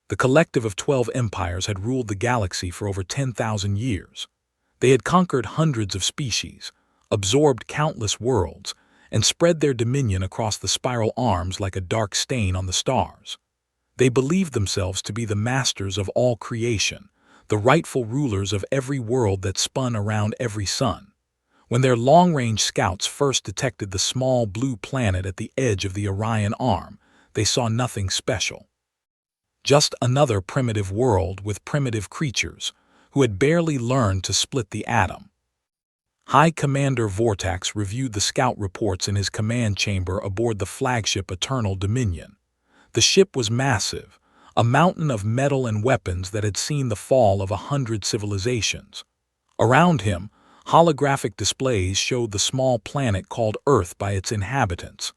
The collective of 12 empires had ruled the galaxy for over 10,000 years. They had conquered hundreds of species, absorbed countless worlds, and spread their dominion across the spiral arms like a dark stain on the stars. They believed themselves to be the masters of all creation, the rightful rulers of every world that spun around every sun. When their long-range scouts first detected the small blue planet at the edge of the Orion Arm, they saw nothing special. Just another primitive world with primitive creatures who had barely learned to split the atom. High Commander Vortax reviewed the scout reports in his command chamber aboard the flagship Eternal Dominion. The ship was massive, a mountain of metal and weapons that had seen the fall of 100 civilizations. Around him, holographic displays showed the small planet called Earth by its inhabitants.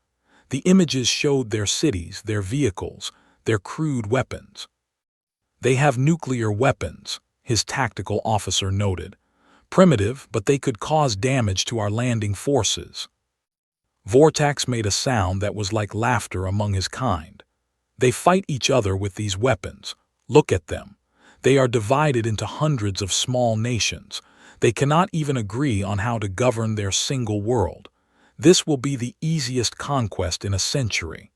The images showed their cities, their vehicles, their crude weapons. "They have nuclear weapons," his tactical officer noted. "Primitive, but they could cause damage to our landing forces." Vortax made a sound that was like laughter among his kind. "They fight each other with these weapons. Look at them. They are divided into hundreds of small nations. They cannot even agree on how to govern their single world. This will be the easiest conquest in a century."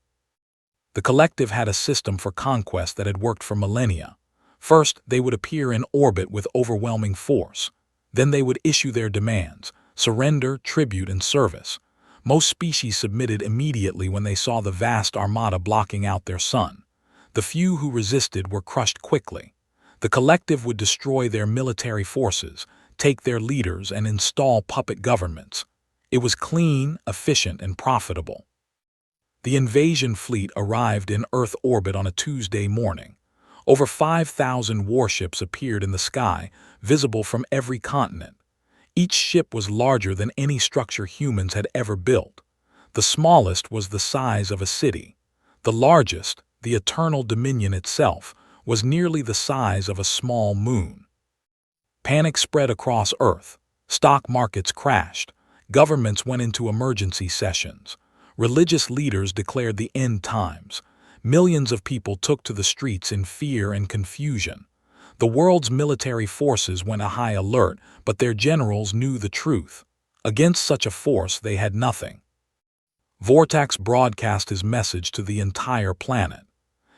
The collective had a system for conquest that had worked for millennia. First, they would appear in orbit with overwhelming force. Then they would issue their demands: surrender, tribute, and service. Most species submitted immediately when they saw the vast armada blocking out their sun. The few who resisted were crushed quickly. The collective would destroy their military forces, take their leaders, and install puppet governments. It was clean, efficient, and profitable. The invasion fleet arrived in Earth orbit on a Tuesday morning. Over 5,000 warships appeared in the sky, visible from every continent. Each ship was larger than any structure humans had ever built. The smallest was the size of a city. The largest, the Eternal Dominion itself, was nearly the size of a small moon. Panic spread across Earth. Stock markets crashed. Governments went into emergency sessions. Religious leaders declared the end times. Millions of people took to the streets in fear and confusion. The world's military forces went on high alert, but their generals knew the truth. Against such a force, they had nothing. Vortax broadcast his message to the entire planet.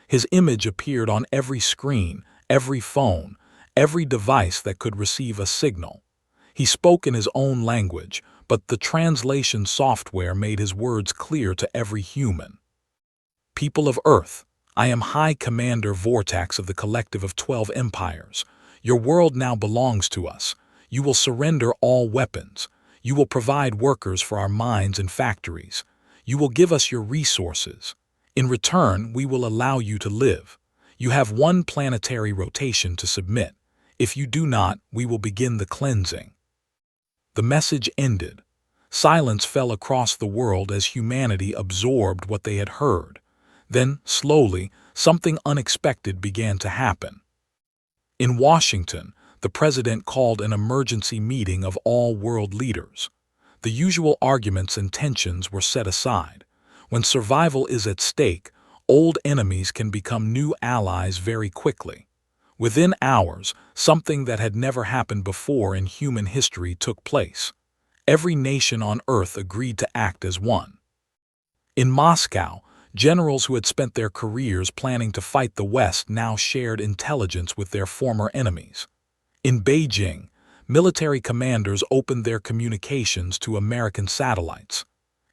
His image appeared on every screen, every phone, every device that could receive a signal. He spoke in his own language, but the translation software made his words clear to every human. "People of Earth, I am High Commander Vortax of the collective of 12 empires. Your world now belongs to us. You will surrender all weapons. You will provide workers for our mines and factories. You will give us your resources. In return, we will allow you to live. You have one planetary rotation to submit. If you do not, we will begin the cleansing." The message ended. Silence fell across the world as humanity absorbed what they had heard. Then, slowly, something unexpected began to happen. In Washington, the president called an emergency meeting of all world leaders. The usual arguments and tensions were set aside. When survival is at stake, old enemies can become new allies very quickly. Within hours, something that had never happened before in human history took place. Every nation on Earth agreed to act as one. In Moscow, generals who had spent their careers planning to fight the West now shared intelligence with their former enemies. In Beijing, military commanders opened their communications to American satellites.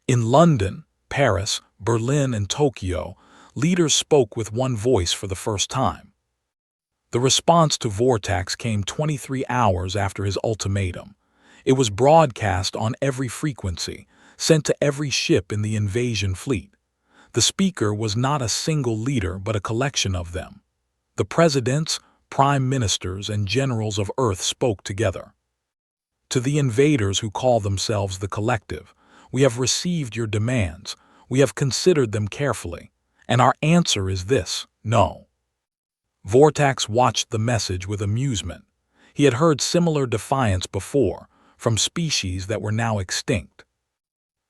In London, Paris, Berlin, and Tokyo, leaders spoke with one voice for the first time. The response to Vortax came 23 hours after his ultimatum. It was broadcast on every frequency, sent to every ship in the invasion fleet. The speaker was not a single leader but a collection of them. The presidents, prime ministers, and generals of Earth spoke together. "To the invaders who call themselves the collective, we have received your demands, we have considered them carefully, and our answer is this: no." Vortax watched the message with amusement. He had heard similar defiance before, from species that were now extinct.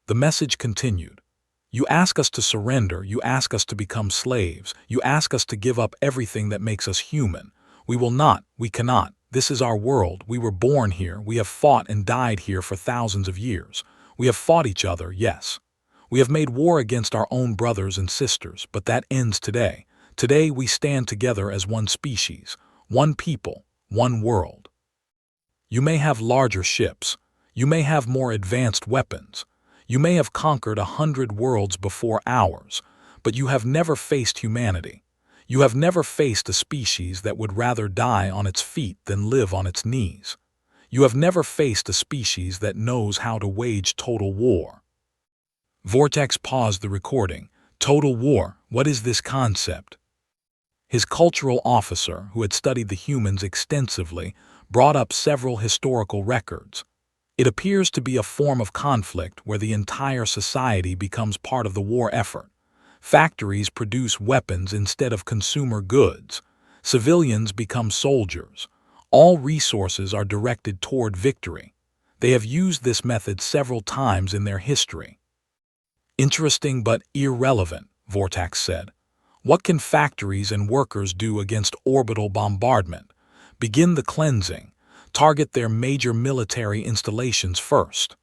The message continued: You ask us to surrender, you ask us to become slaves, you ask us to give up everything that makes us human. We will not, we cannot. This is our world, we were born here, we have fought and died here for thousands of years. We have fought each other, yes. We have made war against our own brothers and sisters, but that ends today. Today we stand together as one species, one people, one world. You may have larger ships, you may have more advanced weapons, you may have conquered 100 worlds before ours, but you have never faced humanity. You have never faced a species that would rather die on its feet than live on its knees. You have never faced a species that knows how to wage total war. Vortex paused the recording. Total war, what is this concept? His cultural officer, who had studied the humans extensively, brought up several historical records. It appears to be a form of conflict where the entire society becomes part of the war effort. Factories produce weapons instead of consumer goods. Civilians become soldiers. All resources are directed toward victory. They have used this method several times in their history. Interesting but irrelevant, Vortex said. What can factories and workers do against orbital bombardment? Begin the cleansing. Target their major military installations first.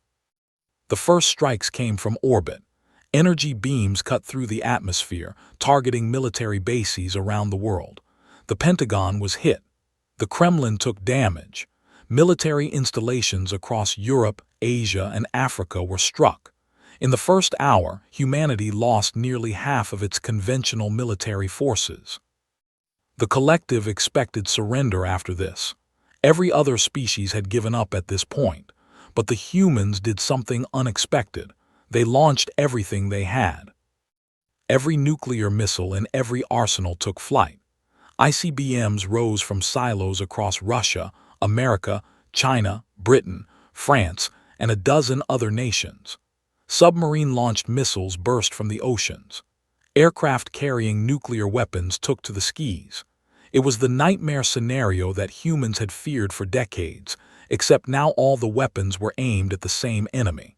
The first strikes came from orbit. Energy beams cut through the atmosphere, targeting military bases around the world. The Pentagon was hit. The Kremlin took damage. Military installations across Europe, Asia, and Africa were struck. In the first hour, humanity lost nearly half of its conventional military forces. The collective expected surrender after this. Every other species had given up at this point, but the humans did something unexpected. They launched everything they had. Every nuclear missile in every arsenal took flight. ICBMs rose from silos across Russia, America, China, Britain, France, and a dozen other nations. Submarine-launched missiles burst from the oceans. Aircraft carrying nuclear weapons took to the skies. It was the nightmare scenario that humans had feared for decades, except now all the weapons were aimed at the same enemy.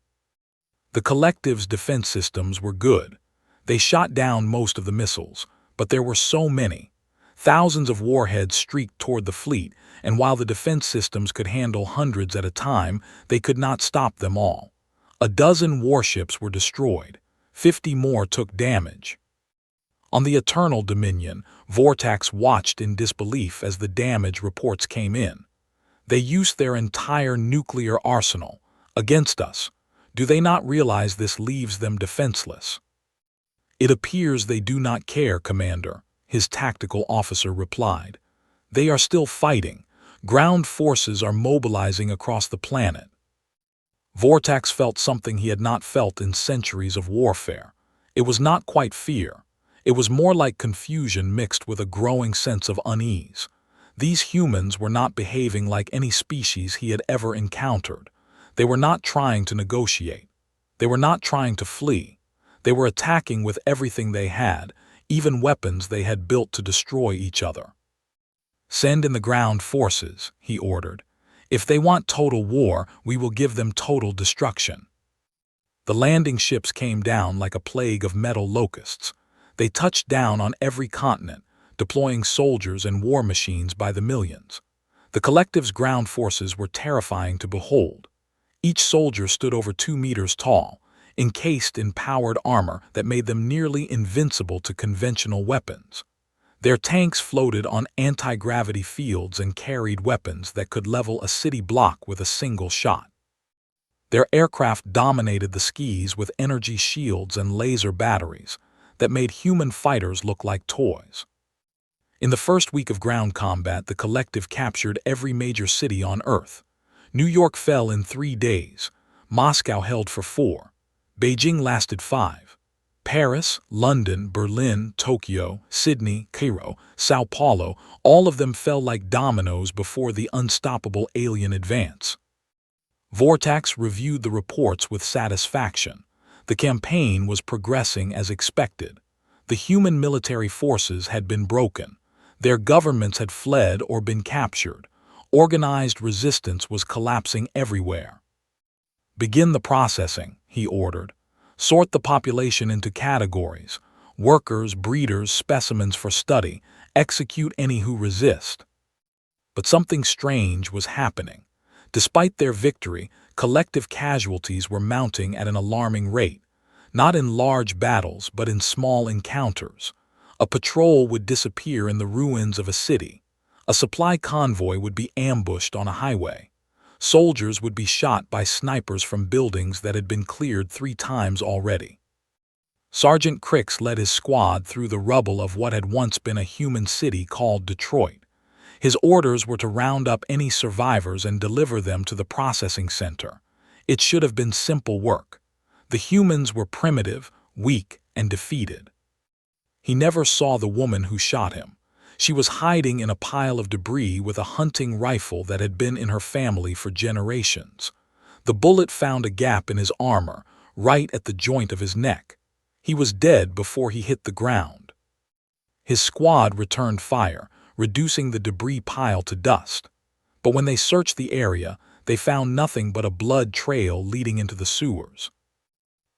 The collective's defense systems were good. They shot down most of the missiles, but there were so many. Thousands of warheads streaked toward the fleet, and while the defense systems could handle hundreds at a time, they could not stop them all. A dozen warships were destroyed. 50 more took damage. On the Eternal Dominion, Vortex watched in disbelief as the damage reports came in. They used their entire nuclear arsenal against us. Do they not realize this leaves them defenseless? It appears they do not care, Commander, his tactical officer replied. They are still fighting. Ground forces are mobilizing across the planet. Vortex felt something he had not felt in centuries of warfare. It was not quite fear. It was more like confusion mixed with a growing sense of unease. These humans were not behaving like any species he had ever encountered. They were not trying to negotiate. They were not trying to flee. They were attacking with everything they had, even weapons they had built to destroy each other. Send in the ground forces, he ordered. If they want total war, we will give them total destruction. The landing ships came down like a plague of metal locusts. They touched down on every continent, deploying soldiers and war machines by the millions. The collective's ground forces were terrifying to behold. Each soldier stood over 2 meters tall, encased in powered armor that made them nearly invincible to conventional weapons. Their tanks floated on anti-gravity fields and carried weapons that could level a city block with a single shot. Their aircraft dominated the skies with energy shields and laser batteries that made human fighters look like toys. In the first week of ground combat, the collective captured every major city on Earth. New York fell in 3 days. Moscow held for 4. Beijing lasted 5. Paris, London, Berlin, Tokyo, Sydney, Cairo, Sao Paulo, all of them fell like dominoes before the unstoppable alien advance. Vortex reviewed the reports with satisfaction. The campaign was progressing as expected. The human military forces had been broken. Their governments had fled or been captured. Organized resistance was collapsing everywhere. Begin the processing, he ordered. Sort the population into categories: workers, breeders, specimens for study, execute any who resist. But something strange was happening. Despite their victory, collective casualties were mounting at an alarming rate, not in large battles but in small encounters. A patrol would disappear in the ruins of a city. A supply convoy would be ambushed on a highway. Soldiers would be shot by snipers from buildings that had been cleared 3 times already. Sergeant Crix led his squad through the rubble of what had once been a human city called Detroit. His orders were to round up any survivors and deliver them to the processing center. It should have been simple work. The humans were primitive, weak, and defeated. He never saw the woman who shot him. She was hiding in a pile of debris with a hunting rifle that had been in her family for generations. The bullet found a gap in his armor, right at the joint of his neck. He was dead before he hit the ground. His squad returned fire, reducing the debris pile to dust. But when they searched the area, they found nothing but a blood trail leading into the sewers.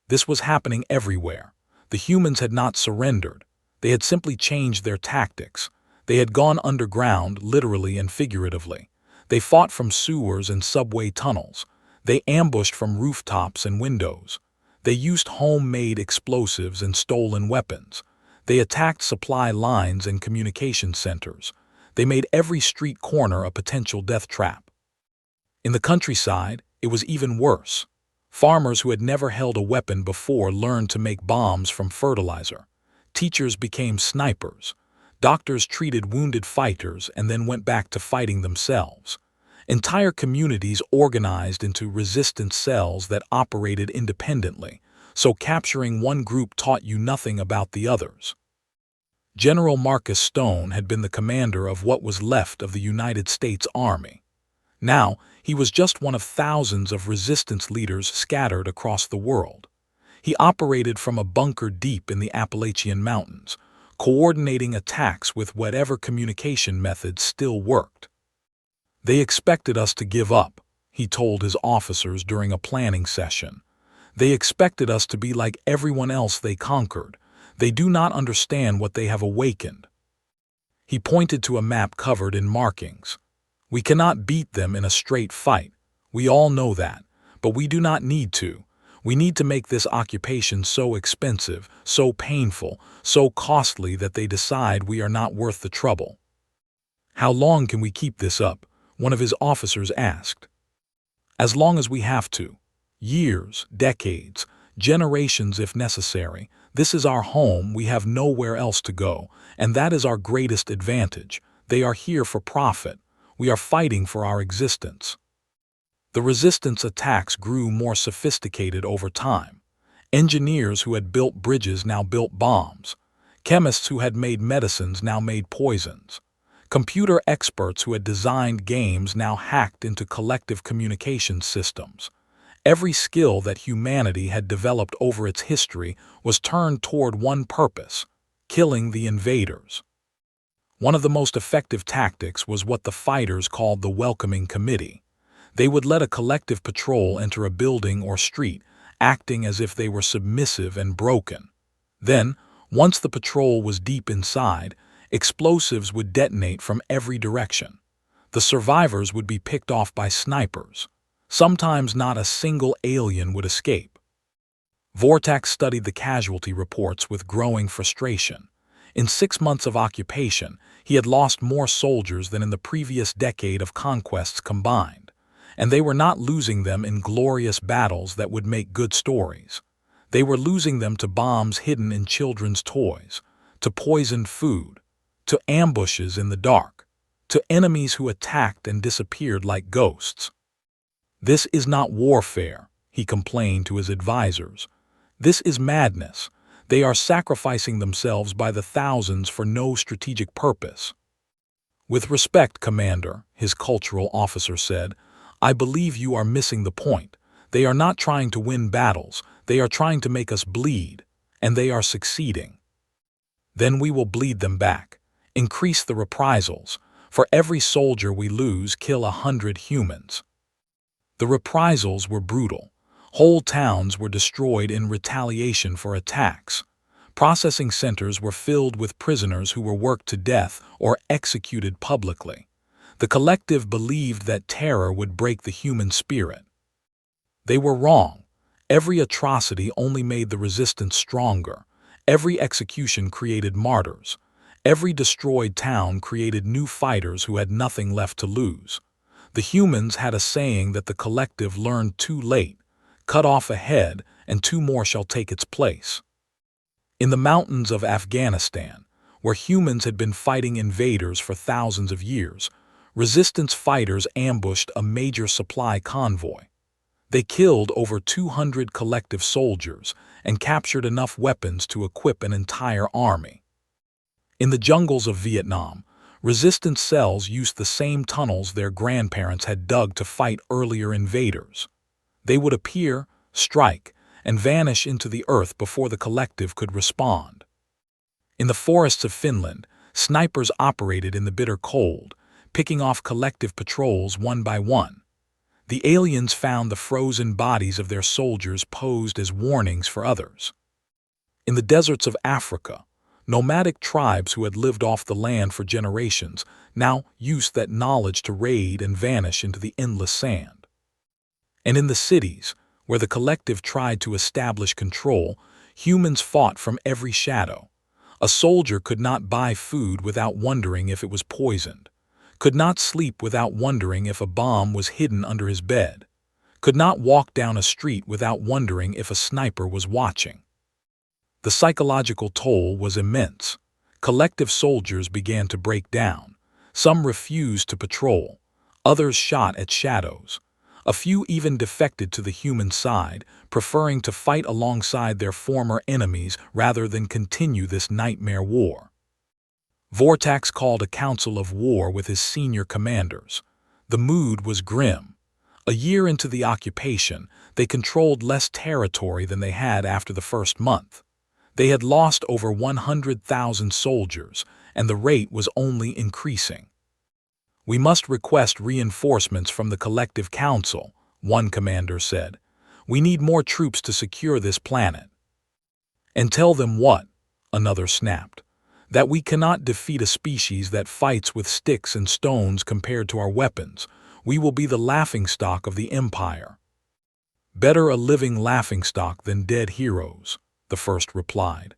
This was happening everywhere. The humans had not surrendered. They had simply changed their tactics. They had gone underground, literally and figuratively. They fought from sewers and subway tunnels. They ambushed from rooftops and windows. They used homemade explosives and stolen weapons. They attacked supply lines and communication centers. They made every street corner a potential death trap. In the countryside, it was even worse. Farmers who had never held a weapon before learned to make bombs from fertilizer. Teachers became snipers. Doctors treated wounded fighters and then went back to fighting themselves. Entire communities organized into resistance cells that operated independently, so capturing one group taught you nothing about the others. General Marcus Stone had been the commander of what was left of the United States Army. Now, he was just one of thousands of resistance leaders scattered across the world. He operated from a bunker deep in the Appalachian Mountains, coordinating attacks with whatever communication methods still worked. They expected us to give up, he told his officers during a planning session. They expected us to be like everyone else they conquered. They do not understand what they have awakened. He pointed to a map covered in markings. We cannot beat them in a straight fight. We all know that, but we do not need to. We need to make this occupation so expensive, so painful, so costly that they decide we are not worth the trouble. How long can we keep this up? One of his officers asked. As long as we have to. Years, decades, generations if necessary. This is our home, we have nowhere else to go, and that is our greatest advantage. They are here for profit. We are fighting for our existence. The resistance attacks grew more sophisticated over time. Engineers who had built bridges now built bombs. Chemists who had made medicines now made poisons. Computer experts who had designed games now hacked into collective communication systems. Every skill that humanity had developed over its history was turned toward one purpose: killing the invaders. One of the most effective tactics was what the fighters called the welcoming committee. They would let a collective patrol enter a building or street, acting as if they were submissive and broken. Then, once the patrol was deep inside, explosives would detonate from every direction. The survivors would be picked off by snipers. Sometimes not a single alien would escape. Vortak studied the casualty reports with growing frustration. In 6 months of occupation, he had lost more soldiers than in the previous decade of conquests combined. And they were not losing them in glorious battles that would make good stories. They were losing them to bombs hidden in children's toys, to poisoned food, to ambushes in the dark, to enemies who attacked and disappeared like ghosts. This is not warfare, he complained to his advisors. This is madness. They are sacrificing themselves by the thousands for no strategic purpose. With respect, Commander, his cultural officer said, I believe you are missing the point. They are not trying to win battles. They are trying to make us bleed, and they are succeeding. Then we will bleed them back. Increase the reprisals. For every soldier we lose, kill 100 humans. The reprisals were brutal. Whole towns were destroyed in retaliation for attacks. Processing centers were filled with prisoners who were worked to death or executed publicly. The collective believed that terror would break the human spirit. They were wrong. Every atrocity only made the resistance stronger. Every execution created martyrs. Every destroyed town created new fighters who had nothing left to lose. The humans had a saying that the collective learned too late: cut off a head, and two more shall take its place. In the mountains of Afghanistan, where humans had been fighting invaders for thousands of years, resistance fighters ambushed a major supply convoy. They killed over 200 collective soldiers and captured enough weapons to equip an entire army. In the jungles of Vietnam, resistance cells used the same tunnels their grandparents had dug to fight earlier invaders. They would appear, strike, and vanish into the earth before the collective could respond. In the forests of Finland, snipers operated in the bitter cold, picking off collective patrols one by one. The aliens found the frozen bodies of their soldiers posed as warnings for others. In the deserts of Africa, nomadic tribes who had lived off the land for generations now used that knowledge to raid and vanish into the endless sand. And in the cities, where the collective tried to establish control, humans fought from every shadow. A soldier could not buy food without wondering if it was poisoned, could not sleep without wondering if a bomb was hidden under his bed, could not walk down a street without wondering if a sniper was watching. The psychological toll was immense. Collective soldiers began to break down. Some refused to patrol. Others shot at shadows. A few even defected to the human side, preferring to fight alongside their former enemies rather than continue this nightmare war. Vortax called a council of war with his senior commanders. The mood was grim. A year into the occupation, they controlled less territory than they had after the first month. They had lost over 100,000 soldiers, and the rate was only increasing. "We must request reinforcements from the collective council," one commander said. "We need more troops to secure this planet." "And tell them what?" another snapped. "That we cannot defeat a species that fights with sticks and stones compared to our weapons. We will be the laughingstock of the Empire." "Better a living laughingstock than dead heroes," the first replied.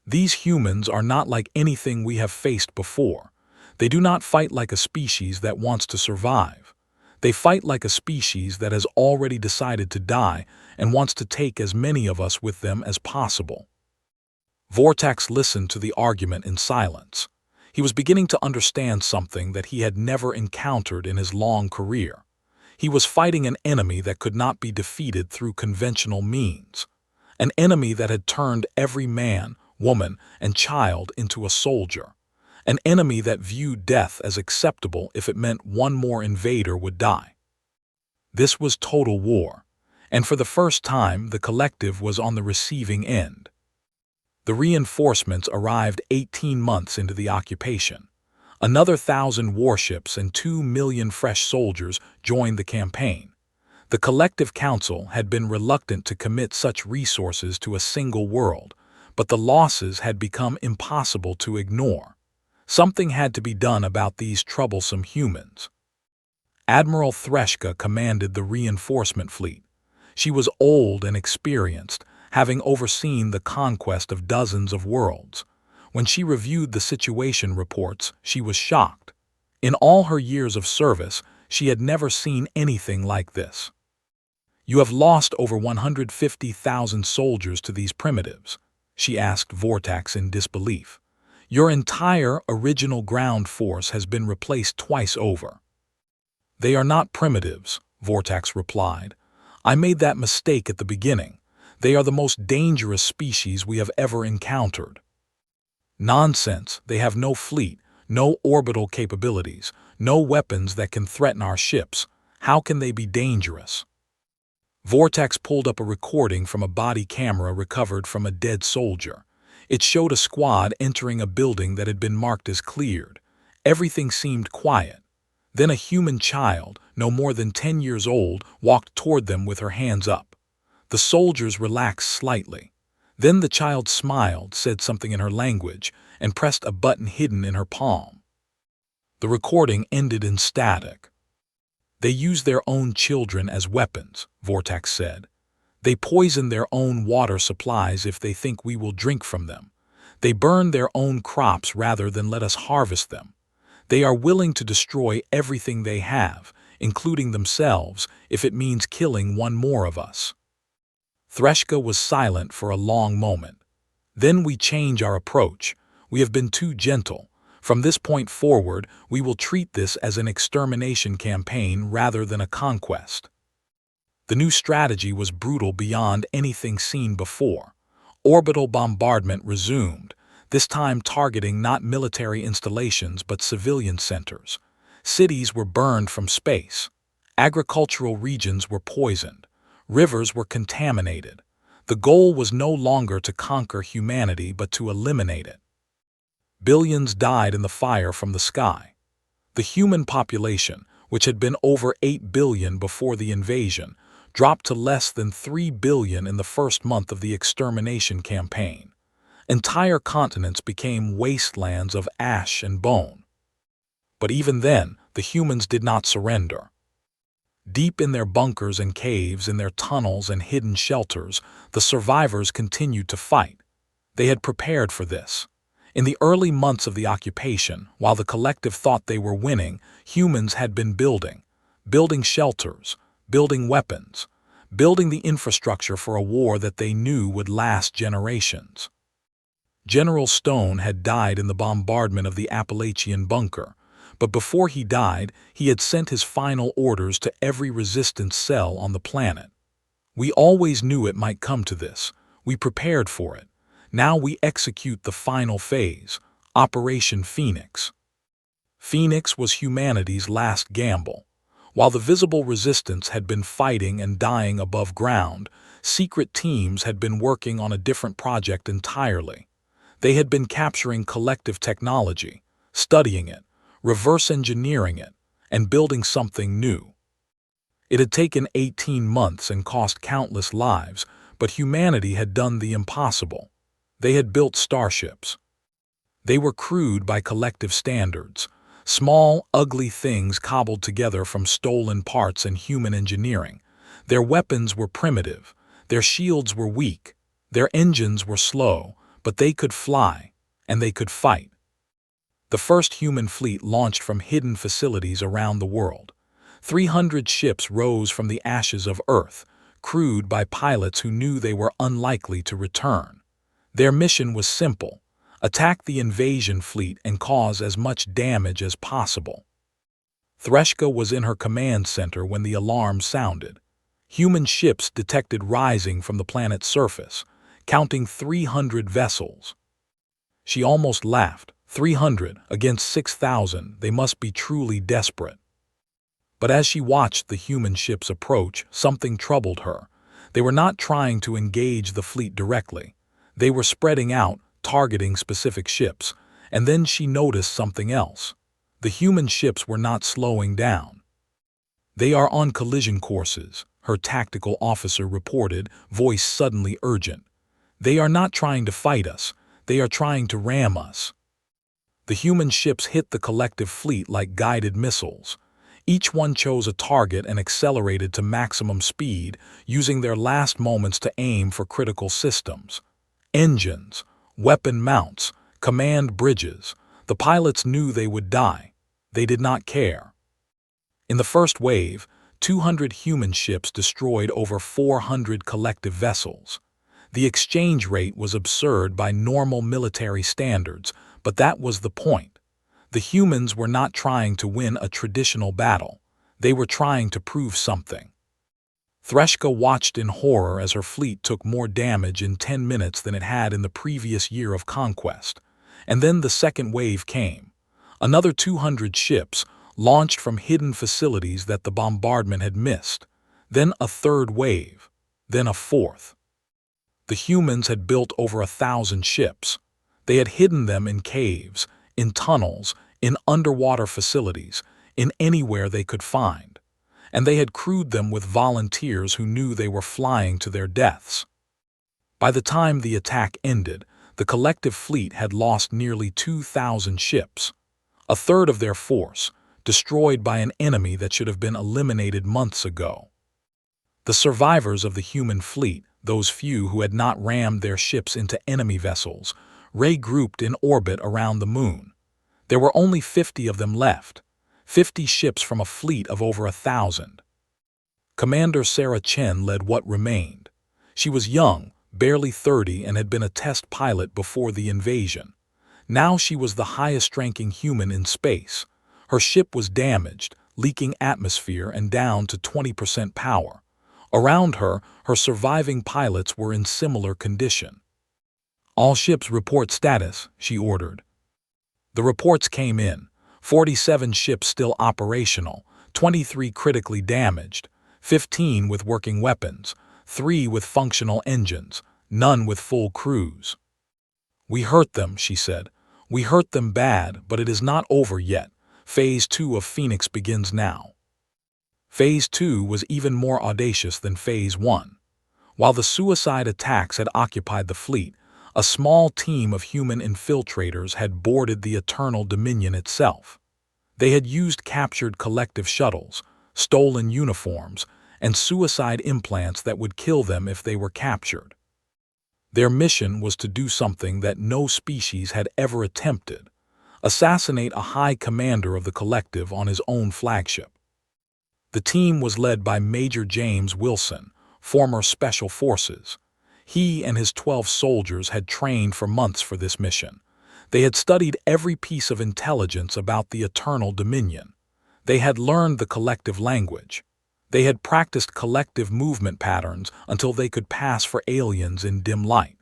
"These humans are not like anything we have faced before. They do not fight like a species that wants to survive. They fight like a species that has already decided to die and wants to take as many of us with them as possible." Vortax listened to the argument in silence. He was beginning to understand something that he had never encountered in his long career. He was fighting an enemy that could not be defeated through conventional means. An enemy that had turned every man, woman, and child into a soldier. An enemy that viewed death as acceptable if it meant one more invader would die. This was total war, and for the first time the collective was on the receiving end. The reinforcements arrived 18 months into the occupation. Another 1,000 warships and 2 million fresh soldiers joined the campaign. The collective council had been reluctant to commit such resources to a single world, but the losses had become impossible to ignore. Something had to be done about these troublesome humans. Admiral Threshka commanded the reinforcement fleet. She was old and experienced, having overseen the conquest of dozens of worlds. When she reviewed the situation reports, she was shocked. In all her years of service, she had never seen anything like this. "You have lost over 150,000 soldiers to these primitives," she asked Vortax in disbelief. "Your entire original ground force has been replaced twice over." "They are not primitives," Vortax replied. "I made that mistake at the beginning. They are the most dangerous species we have ever encountered." "Nonsense. They have no fleet, no orbital capabilities, no weapons that can threaten our ships. How can they be dangerous?" Vortax pulled up a recording from a body camera recovered from a dead soldier. It showed a squad entering a building that had been marked as cleared. Everything seemed quiet. Then a human child, no more than 10 years old, walked toward them with her hands up. The soldiers relaxed slightly. Then the child smiled, said something in her language, and pressed a button hidden in her palm. The recording ended in static. "They use their own children as weapons," Vortex said. "They poison their own water supplies if they think we will drink from them. They burn their own crops rather than let us harvest them. They are willing to destroy everything they have, including themselves, if it means killing one more of us." Threshka was silent for a long moment. "Then we change our approach. We have been too gentle. From this point forward, we will treat this as an extermination campaign rather than a conquest." The new strategy was brutal beyond anything seen before. Orbital bombardment resumed, this time targeting not military installations but civilian centers. Cities were burned from space. Agricultural regions were poisoned. Rivers were contaminated. The goal was no longer to conquer humanity but to eliminate it. Billions died in the fire from the sky. The human population, which had been over 8 billion before the invasion, dropped to less than 3 billion in the first month of the extermination campaign. Entire continents became wastelands of ash and bone. But even then, the humans did not surrender. Deep in their bunkers and caves, in their tunnels and hidden shelters, the survivors continued to fight. They had prepared for this. In the early months of the occupation, while the collective thought they were winning, humans had been building shelters, building weapons, building the infrastructure for a war that they knew would last generations. General Stone had died in the bombardment of the Appalachian bunker, but before he died, he had sent his final orders to every resistance cell on the planet. "We always knew it might come to this. We prepared for it. Now we execute the final phase, Operation Phoenix." Phoenix was humanity's last gamble. While the visible resistance had been fighting and dying above ground, secret teams had been working on a different project entirely. They had been capturing collective technology, studying it, reverse engineering it, and building something new. It had taken 18 months and cost countless lives, but humanity had done the impossible. They had built starships. They were crude by collective standards, small, ugly things cobbled together from stolen parts and human engineering. Their weapons were primitive, their shields were weak, their engines were slow, but they could fly, and they could fight. The first human fleet launched from hidden facilities around the world. 300 ships rose from the ashes of Earth, crewed by pilots who knew they were unlikely to return. Their mission was simple: attack the invasion fleet and cause as much damage as possible. Threshka was in her command center when the alarm sounded. Human ships detected rising from the planet's surface, counting 300 vessels. She almost laughed. 300 against 6,000, they must be truly desperate. But as she watched the human ships approach, something troubled her. They were not trying to engage the fleet directly. They were spreading out, targeting specific ships, and then she noticed something else. The human ships were not slowing down. "They are on collision courses," her tactical officer reported, voice suddenly urgent. "They are not trying to fight us, they are trying to ram us." The human ships hit the collective fleet like guided missiles. Each one chose a target and accelerated to maximum speed, using their last moments to aim for critical systems. Engines, weapon mounts, command bridges. The pilots knew they would die. They did not care. In the first wave, 200 human ships destroyed over 400 collective vessels. The exchange rate was absurd by normal military standards, but that was the point. The humans were not trying to win a traditional battle. They were trying to prove something. Threshka watched in horror as her fleet took more damage in 10 minutes than it had in the previous year of conquest. And then the second wave came. Another 200 ships, launched from hidden facilities that the bombardment had missed. Then a third wave. Then a fourth. The humans had built over 1,000 ships. They had hidden them in caves, in tunnels, in underwater facilities, in anywhere they could find. and they had crewed them with volunteers who knew they were flying to their deaths. By the time the attack ended, the collective fleet had lost nearly 2,000 ships, a third of their force, destroyed by an enemy that should have been eliminated months ago. The survivors of the human fleet, those few who had not rammed their ships into enemy vessels, regrouped in orbit around the moon. There were only 50 of them left, 50 ships from a fleet of over 1,000. Commander Sarah Chen led what remained. She was young, barely 30, and had been a test pilot before the invasion. Now she was the highest-ranking human in space. Her ship was damaged, leaking atmosphere and down to 20% power. Around her, her surviving pilots were in similar condition. "All ships report status," she ordered. The reports came in. 47 ships still operational, 23 critically damaged, 15 with working weapons, 3 with functional engines, none with full crews. "We hurt them," she said. "We hurt them bad, but it is not over yet. Phase 2 of Phoenix begins now." Phase 2 was even more audacious than Phase 1. While the suicide attacks had occupied the fleet, a small team of human infiltrators had boarded the Eternal Dominion itself. They had used captured collective shuttles, stolen uniforms, and suicide implants that would kill them if they were captured. Their mission was to do something that no species had ever attempted: assassinate a high commander of the collective on his own flagship. The team was led by Major James Wilson, former Special Forces. He and his 12 soldiers had trained for months for this mission. They had studied every piece of intelligence about the Eternal Dominion. They had learned the collective language. They had practiced collective movement patterns until they could pass for aliens in dim light.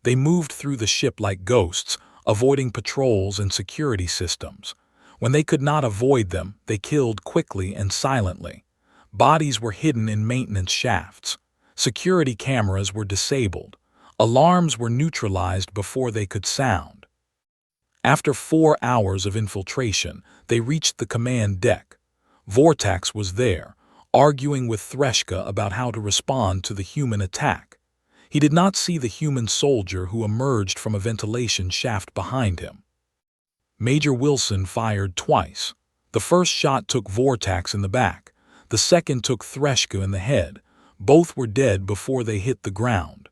They moved through the ship like ghosts, avoiding patrols and security systems. When they could not avoid them, they killed quickly and silently. Bodies were hidden in maintenance shafts. Security cameras were disabled. Alarms were neutralized before they could sound. After 4 hours of infiltration, they reached the command deck. Vortex was there, arguing with Threshka about how to respond to the human attack. He did not see the human soldier who emerged from a ventilation shaft behind him. Major Wilson fired twice. The first shot took Vortex in the back. The second took Threshka in the head. Both were dead before they hit the ground.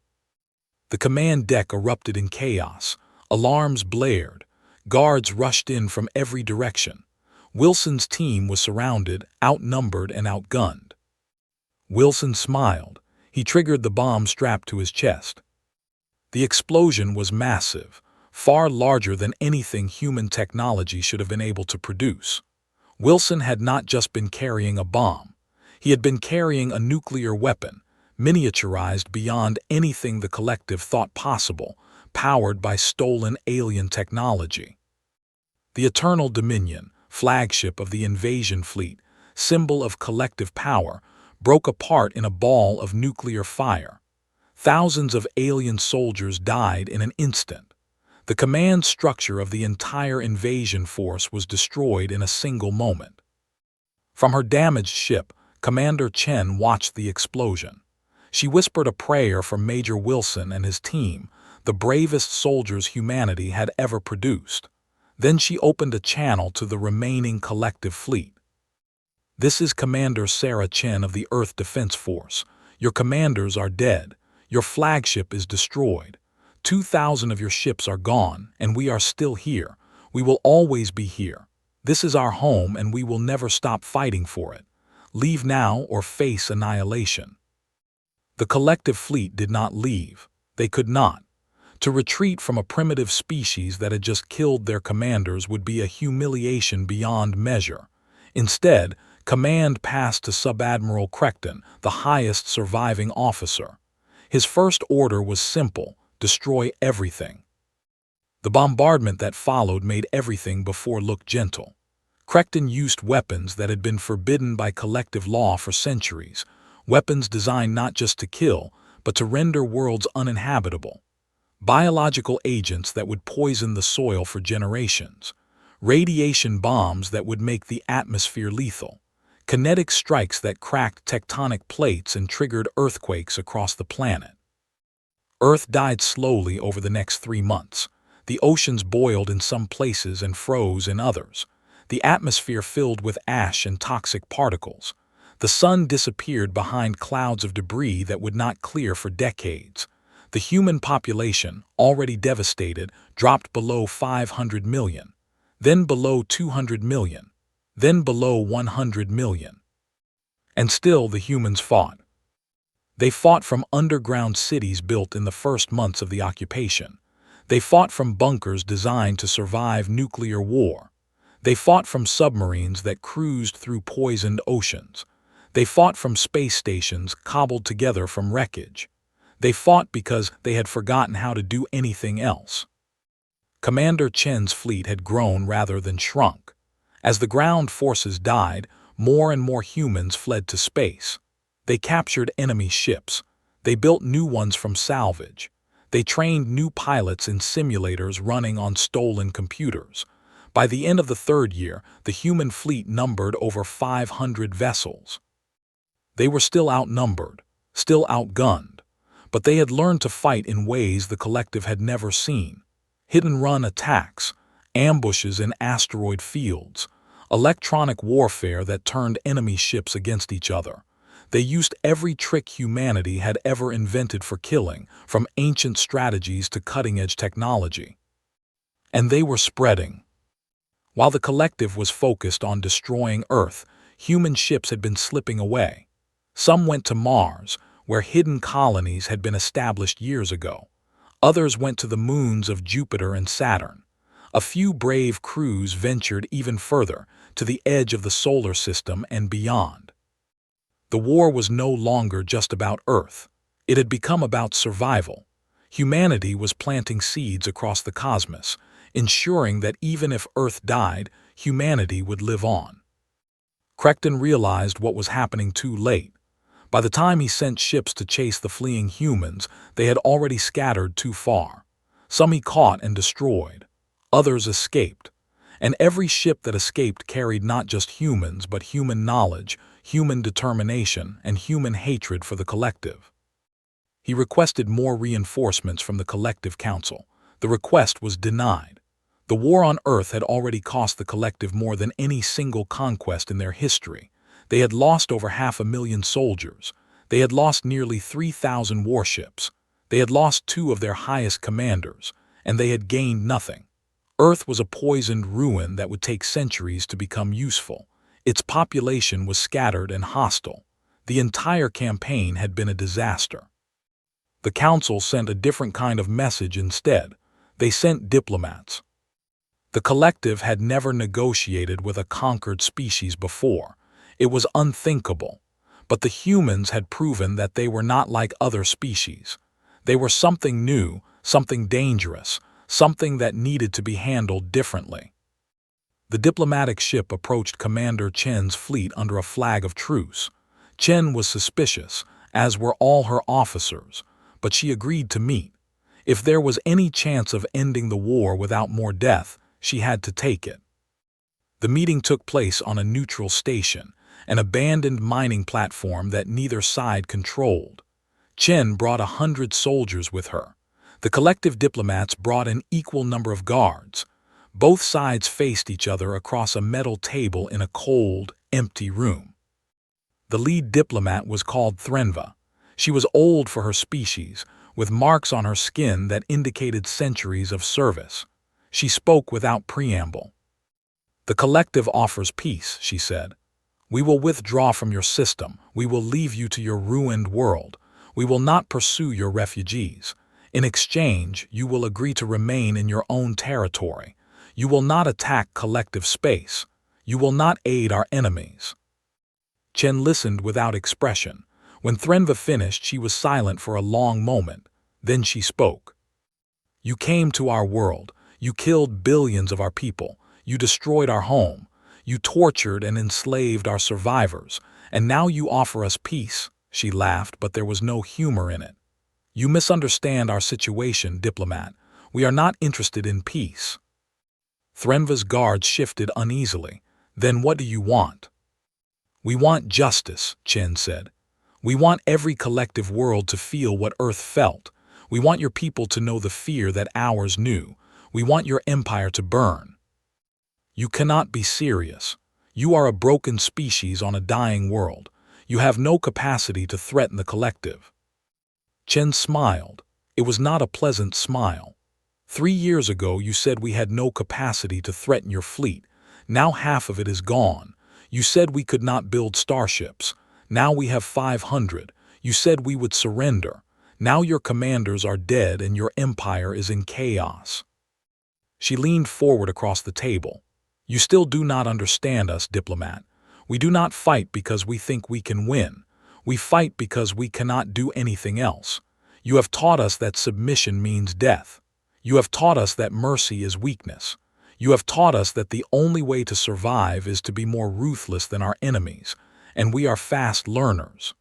The command deck erupted in chaos. Alarms blared. Guards rushed in from every direction. Wilson's team was surrounded, outnumbered, and outgunned. Wilson smiled. He triggered the bomb strapped to his chest. The explosion was massive, far larger than anything human technology should have been able to produce. Wilson had not just been carrying a bomb. He had been carrying a nuclear weapon, miniaturized beyond anything the collective thought possible, powered by stolen alien technology. The Eternal Dominion, flagship of the invasion fleet, symbol of collective power, broke apart in a ball of nuclear fire. Thousands of alien soldiers died in an instant. The command structure of the entire invasion force was destroyed in a single moment. From her damaged ship, Commander Chen watched the explosion. She whispered a prayer for Major Wilson and his team, the bravest soldiers humanity had ever produced. Then she opened a channel to the remaining collective fleet. "This is Commander Sarah Chen of the Earth Defense Force. Your commanders are dead. Your flagship is destroyed. 2,000 of your ships are gone, and we are still here. We will always be here. This is our home, and we will never stop fighting for it. Leave now or face annihilation." The collective fleet did not leave. They could not. To retreat from a primitive species that had just killed their commanders would be a humiliation beyond measure. Instead, command passed to Subadmiral Crecton, the highest surviving officer. His first order was simple: destroy everything. The bombardment that followed made everything before look gentle. Crecton used weapons that had been forbidden by collective law for centuries, weapons designed not just to kill, but to render worlds uninhabitable. Biological agents that would poison the soil for generations. Radiation bombs that would make the atmosphere lethal. kinetic strikes that cracked tectonic plates and triggered earthquakes across the planet. Earth died slowly over the next 3 months. The oceans boiled in some places and froze in others. The atmosphere filled with ash and toxic particles. The sun disappeared behind clouds of debris that would not clear for decades. The human population, already devastated, dropped below 500 million, then below 200 million, then below 100 million. And still the humans fought. They fought from underground cities built in the first months of the occupation. They fought from bunkers designed to survive nuclear war. They fought from submarines that cruised through poisoned oceans. They fought from space stations cobbled together from wreckage. They fought because they had forgotten how to do anything else. Commander Chen's fleet had grown rather than shrunk. As the ground forces died, more and more humans fled to space. They captured enemy ships. They built new ones from salvage. They trained new pilots in simulators running on stolen computers. By the end of the 3rd year, the human fleet numbered over 500 vessels. They were still outnumbered, still outgunned, but they had learned to fight in ways the collective had never seen. Hit-and-run attacks, ambushes in asteroid fields, electronic warfare that turned enemy ships against each other. They used every trick humanity had ever invented for killing, from ancient strategies to cutting-edge technology. And they were spreading. While the collective was focused on destroying Earth, human ships had been slipping away. Some went to Mars, where hidden colonies had been established years ago. Others went to the moons of Jupiter and Saturn. A few brave crews ventured even further, to the edge of the solar system and beyond. The war was no longer just about Earth. It had become about survival. Humanity was planting seeds across the cosmos, ensuring that even if Earth died, humanity would live on. Crichton realized what was happening too late. By the time he sent ships to chase the fleeing humans, they had already scattered too far. Some he caught and destroyed. Others escaped. And every ship that escaped carried not just humans, but human knowledge, human determination, and human hatred for the collective. He requested more reinforcements from the Collective Council. The request was denied. The war on Earth had already cost the collective more than any single conquest in their history. They had lost over 500,000 soldiers. They had lost nearly 3,000 warships. They had lost 2 of their highest commanders, and they had gained nothing. Earth was a poisoned ruin that would take centuries to become useful. Its population was scattered and hostile. The entire campaign had been a disaster. The Council sent a different kind of message instead. They sent diplomats. The collective had never negotiated with a conquered species before. It was unthinkable. But the humans had proven that they were not like other species. They were something new, something dangerous, something that needed to be handled differently. The diplomatic ship approached Commander Chen's fleet under a flag of truce. Chen was suspicious, as were all her officers, but she agreed to meet. If there was any chance of ending the war without more death, she had to take it. The meeting took place on a neutral station, an abandoned mining platform that neither side controlled. Chen brought 100 soldiers with her. The collective diplomats brought an equal number of guards. Both sides faced each other across a metal table in a cold, empty room. The lead diplomat was called Threnva. She was old for her species, with marks on her skin that indicated centuries of service. She spoke without preamble. "The collective offers peace," she said. "We will withdraw from your system. We will leave you to your ruined world. We will not pursue your refugees. In exchange, you will agree to remain in your own territory. You will not attack collective space. You will not aid our enemies." Chen listened without expression. When Threnva finished, she was silent for a long moment. Then she spoke. "You came to our world. You killed billions of our people. You destroyed our home. You tortured and enslaved our survivors. And now you offer us peace." She laughed, but there was no humor in it. "You misunderstand our situation, diplomat. We are not interested in peace." Threnva's guards shifted uneasily. "Then what do you want?" "We want justice," Chen said. "We want every collective world to feel what Earth felt. We want your people to know the fear that ours knew. We want your empire to burn." "You cannot be serious. You are a broken species on a dying world. You have no capacity to threaten the collective." Chen smiled. It was not a pleasant smile. 3 years ago you said we had no capacity to threaten your fleet. Now half of it is gone. You said we could not build starships. Now we have 500. You said we would surrender. Now your commanders are dead and your empire is in chaos. She leaned forward across the table. "You still do not understand us, diplomat. We do not fight because we think we can win. We fight because we cannot do anything else. You have taught us that submission means death. You have taught us that mercy is weakness. You have taught us that the only way to survive is to be more ruthless than our enemies, and we are fast learners.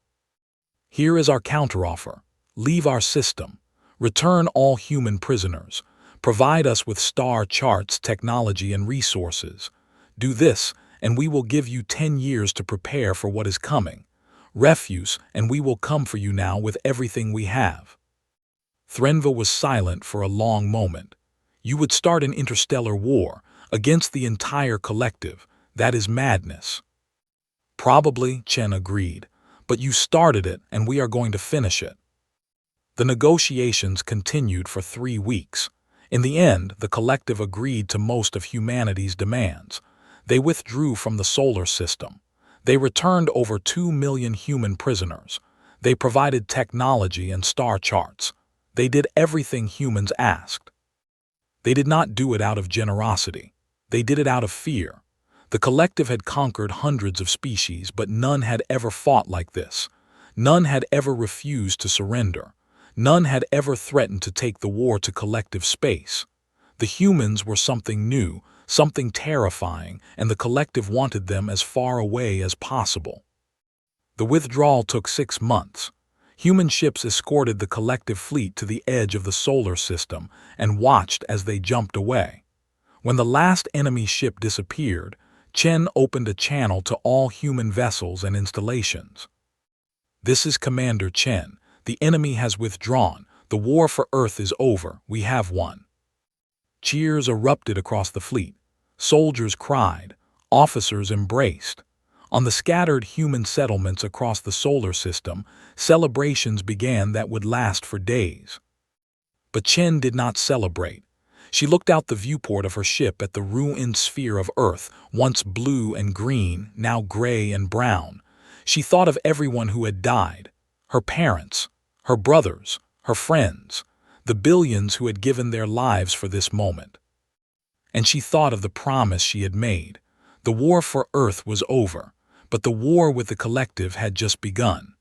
Here is our counteroffer. Leave our system. Return all human prisoners. Provide us with star charts, technology, and resources. Do this, and we will give you 10 years to prepare for what is coming. Refuse, and we will come for you now with everything we have." Threnva was silent for a long moment. "You would start an interstellar war against the entire collective. That is madness." "Probably," Chen agreed, "but you started it and we are going to finish it." The negotiations continued for 3 weeks. In the end, the collective agreed to most of humanity's demands. They withdrew from the solar system. They returned over 2 million human prisoners. They provided technology and star charts. They did everything humans asked. They did not do it out of generosity. They did it out of fear. The collective had conquered hundreds of species, but none had ever fought like this. None had ever refused to surrender. None had ever threatened to take the war to collective space. The humans were something new, something terrifying, and the collective wanted them as far away as possible. The withdrawal took 6 months. Human ships escorted the collective fleet to the edge of the solar system and watched as they jumped away. When the last enemy ship disappeared, Chen opened a channel to all human vessels and installations. "This is Commander Chen. The enemy has withdrawn. The war for Earth is over. We have won." Cheers erupted across the fleet. Soldiers cried. Officers embraced. On the scattered human settlements across the solar system, celebrations began that would last for days. But Chen did not celebrate. She looked out the viewport of her ship at the ruined sphere of Earth, once blue and green, now gray and brown. She thought of everyone who had died, her parents, her brothers, her friends, the billions who had given their lives for this moment. And she thought of the promise she had made. The war for Earth was over, but the war with the collective had just begun.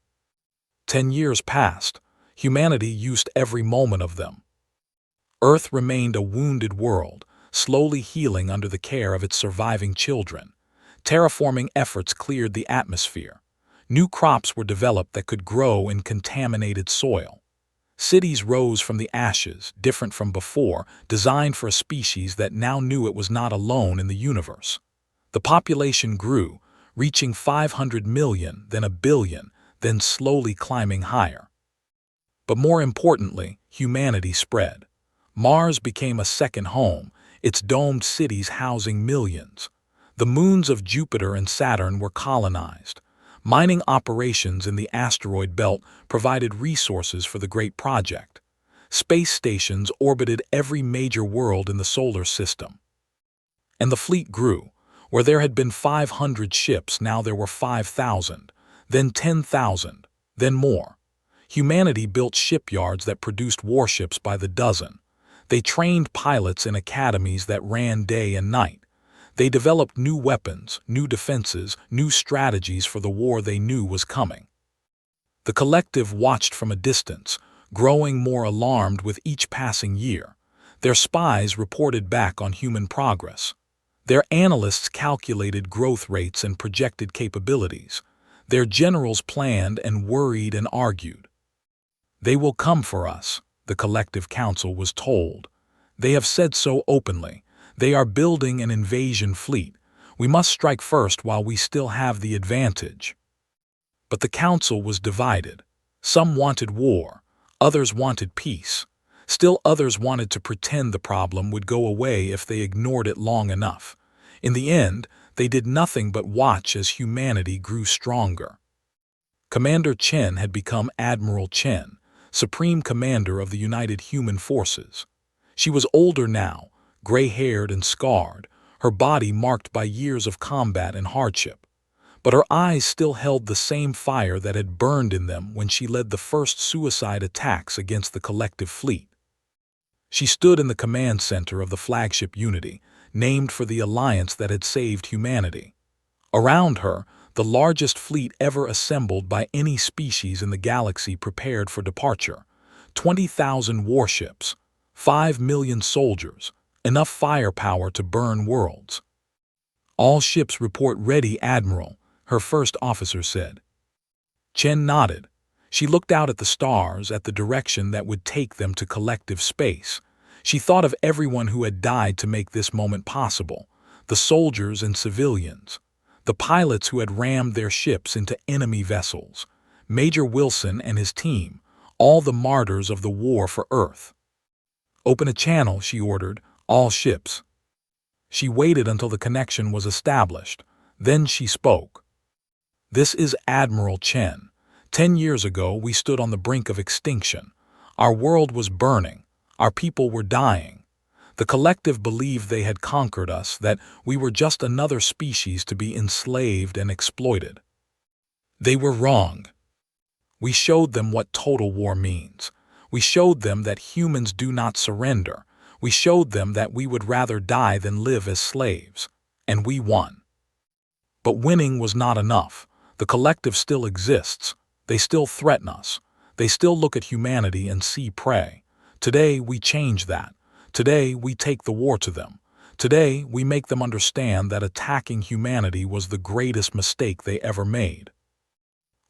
10 years passed. Humanity used every moment of them. Earth remained a wounded world, slowly healing under the care of its surviving children. Terraforming efforts cleared the atmosphere. New crops were developed that could grow in contaminated soil. Cities rose from the ashes, different from before, designed for a species that now knew it was not alone in the universe. The population grew, reaching 500 million, then 1 billion, then slowly climbing higher. But more importantly, humanity spread. Mars became a second home, its domed cities housing millions. The moons of Jupiter and Saturn were colonized. Mining operations in the asteroid belt provided resources for the Great Project. Space stations orbited every major world in the solar system. And the fleet grew. Where there had been 500 ships, now there were 5,000, then 10,000, then more. Humanity built shipyards that produced warships by the dozen. They trained pilots in academies that ran day and night. They developed new weapons, new defenses, new strategies for the war they knew was coming. The collective watched from a distance, growing more alarmed with each passing year. Their spies reported back on human progress. Their analysts calculated growth rates and projected capabilities. Their generals planned and worried and argued. "They will come for us," the collective council was told. "They have said so openly. They are building an invasion fleet. We must strike first while we still have the advantage. But the council was divided. Some wanted war, others wanted peace. Still others wanted to pretend the problem would go away if they ignored it long enough. In the end, they did nothing but watch as humanity grew stronger. Commander Chen had become Admiral Chen, Supreme Commander of the United Human Forces. She was older now, gray-haired and scarred, her body marked by years of combat and hardship. But her eyes still held the same fire that had burned in them when she led the first suicide attacks against the collective fleet. She stood in the command center of the flagship Unity, named for the alliance that had saved humanity. Around her, the largest fleet ever assembled by any species in the galaxy prepared for departure. 20,000 warships, 5 million soldiers, enough firepower to burn worlds. "All ships report ready, Admiral," her first officer said. Chen nodded. She looked out at the stars, at the direction that would take them to collective space. She thought of everyone who had died to make this moment possible, the soldiers and civilians, the pilots who had rammed their ships into enemy vessels, Major Wilson and his team, all the martyrs of the war for Earth. "Open a channel," she ordered, "all ships." She waited until the connection was established. Then she spoke. "This is Admiral Chen. 10 years ago, we stood on the brink of extinction. Our world was burning. Our people were dying. The collective believed they had conquered us, that we were just another species to be enslaved and exploited. They were wrong. We showed them what total war means. We showed them that humans do not surrender. We showed them that we would rather die than live as slaves. And we won. But winning was not enough. The collective still exists. They still threaten us. They still look at humanity and see prey. Today, we change that. Today, we take the war to them. Today, we make them understand that attacking humanity was the greatest mistake they ever made.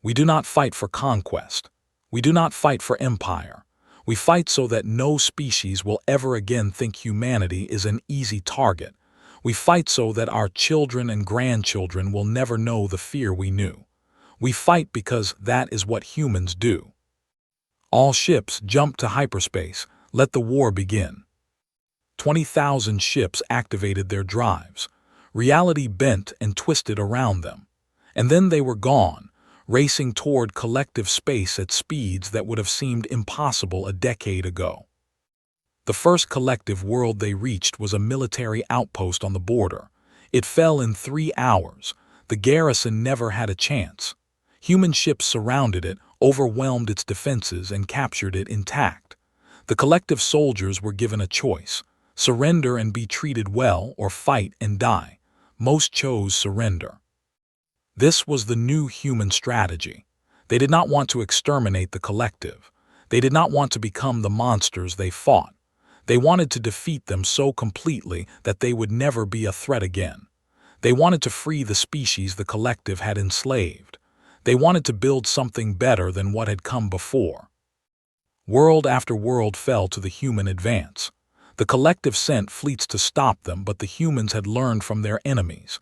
We do not fight for conquest. We do not fight for empire. We fight so that no species will ever again think humanity is an easy target. We fight so that our children and grandchildren will never know the fear we knew. We fight because that is what humans do. All ships jump to hyperspace. Let the war begin." 20,000 ships activated their drives. Reality bent and twisted around them. And then they were gone, racing toward collective space at speeds that would have seemed impossible a decade ago. The first collective world they reached was a military outpost on the border. It fell in 3 hours. The garrison never had a chance. Human ships surrounded it, overwhelmed its defenses, and captured it intact. The collective soldiers were given a choice: surrender and be treated well, or fight and die. Most chose surrender. This was the new human strategy. They did not want to exterminate the collective. They did not want to become the monsters they fought. They wanted to defeat them so completely that they would never be a threat again. They wanted to free the species the collective had enslaved. They wanted to build something better than what had come before. World after world fell to the human advance. The collective sent fleets to stop them, but the humans had learned from their enemies.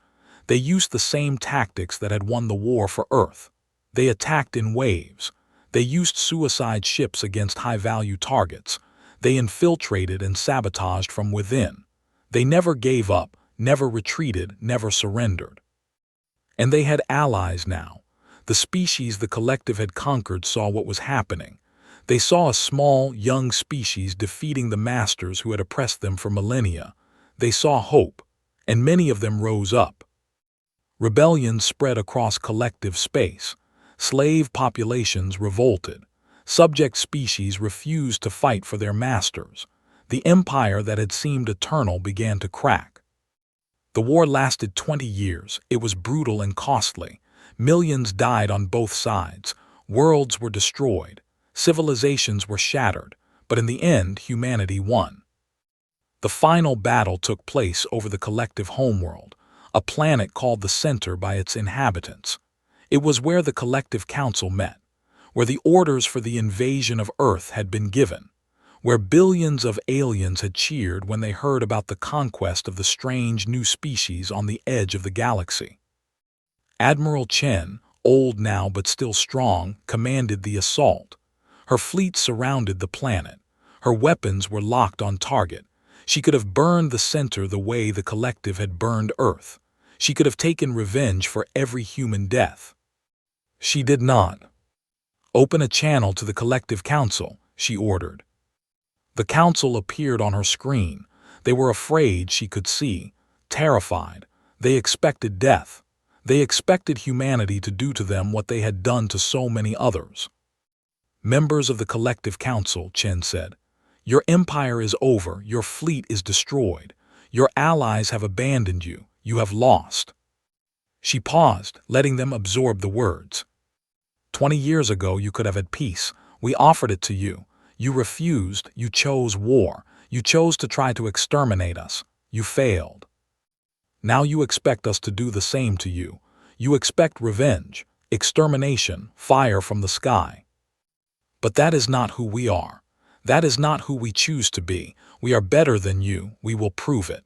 They used the same tactics that had won the war for Earth. They attacked in waves. They used suicide ships against high-value targets. They infiltrated and sabotaged from within. They never gave up, never retreated, never surrendered. And they had allies now. The species the collective had conquered saw what was happening. They saw a small, young species defeating the masters who had oppressed them for millennia. They saw hope, and many of them rose up. Rebellions spread across collective space. Slave populations revolted. Subject species refused to fight for their masters. The empire that had seemed eternal began to crack. The war lasted 20 years. It was brutal and costly. Millions died on both sides. Worlds were destroyed. Civilizations were shattered. But in the end, humanity won. The final battle took place over the collective homeworld, a planet called the Center by its inhabitants. It was where the collective council met, where the orders for the invasion of Earth had been given, where billions of aliens had cheered when they heard about the conquest of the strange new species on the edge of the galaxy. Admiral Chen, old now but still strong, commanded the assault. Her fleet surrounded the planet. Her weapons were locked on target. She could have burned the center the way the collective had burned Earth. She could have taken revenge for every human death. She did not. "Open a channel to the Collective Council," she ordered. The council appeared on her screen. They were afraid she could see, terrified. They expected death. They expected humanity to do to them what they had done to so many others. "Members of the Collective Council," Chen said, "your empire is over, your fleet is destroyed. Your allies have abandoned you, you have lost." She paused, letting them absorb the words. 20 years ago you could have had peace. We offered it to you. You refused, you chose war. You chose to try to exterminate us. You failed. Now you expect us to do the same to you. You expect revenge, extermination, fire from the sky. But that is not who we are. That is not who we choose to be. We are better than you. We will prove it.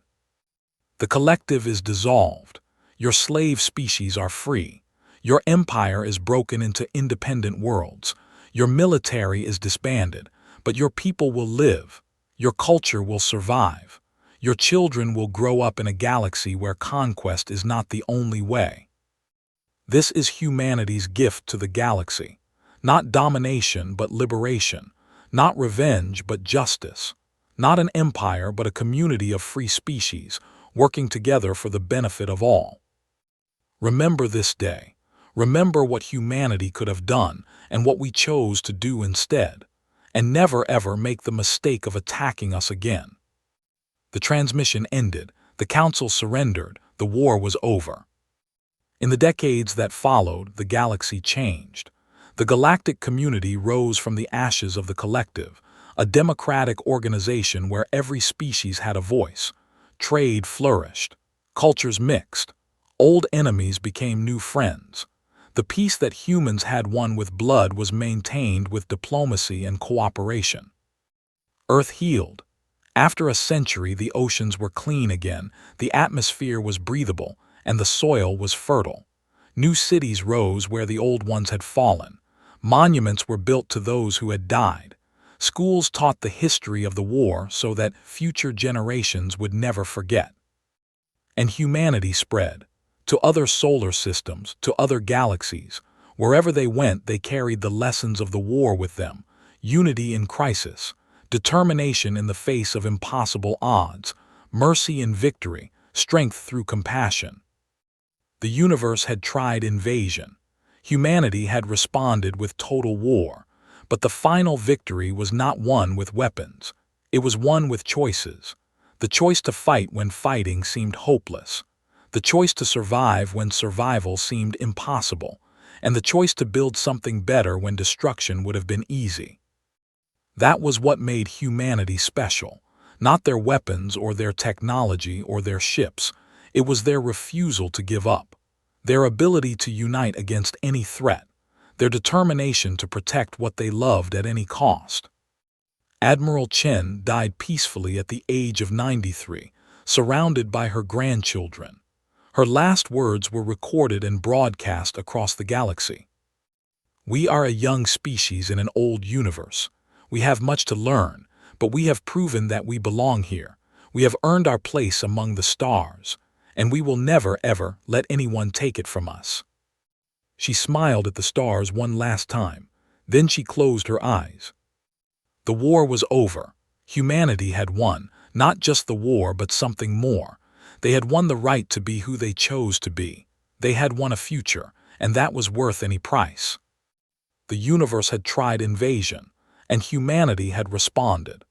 The collective is dissolved. Your slave species are free. Your empire is broken into independent worlds. Your military is disbanded, but your people will live. Your culture will survive. Your children will grow up in a galaxy where conquest is not the only way. This is humanity's gift to the galaxy. Not domination, but liberation. Not revenge, but justice. Not an empire, but a community of free species, working together for the benefit of all. Remember this day. Remember what humanity could have done and what we chose to do instead. And never ever make the mistake of attacking us again. The transmission ended. The council surrendered. The war was over. In the decades that followed, the galaxy changed. The galactic community rose from the ashes of the collective, a democratic organization where every species had a voice. Trade flourished. Cultures mixed. Old enemies became new friends. The peace that humans had won with blood was maintained with diplomacy and cooperation. Earth healed. After a century, the oceans were clean again, the atmosphere was breathable, and the soil was fertile. New cities rose where the old ones had fallen. Monuments were built to those who had died. Schools taught the history of the war so that future generations would never forget. And humanity spread. To other solar systems, to other galaxies. Wherever they went, they carried the lessons of the war with them. Unity in crisis, determination in the face of impossible odds, mercy in victory, strength through compassion. The universe had tried invasion. Humanity had responded with total war. But the final victory was not won with weapons. It was won with choices. The choice to fight when fighting seemed hopeless. The choice to survive when survival seemed impossible, and the choice to build something better when destruction would have been easy. That was what made humanity special, not their weapons or their technology or their ships. It was their refusal to give up, their ability to unite against any threat, their determination to protect what they loved at any cost. Admiral Chen died peacefully at the age of 93, surrounded by her grandchildren. Her last words were recorded and broadcast across the galaxy. "We are a young species in an old universe. We have much to learn, but we have proven that we belong here. We have earned our place among the stars, and we will never, ever let anyone take it from us." She smiled at the stars one last time. Then she closed her eyes. The war was over. Humanity had won, not just the war, but something more. They had won the right to be who they chose to be. They had won a future, and that was worth any price. The universe had tried invasion, and humanity had responded.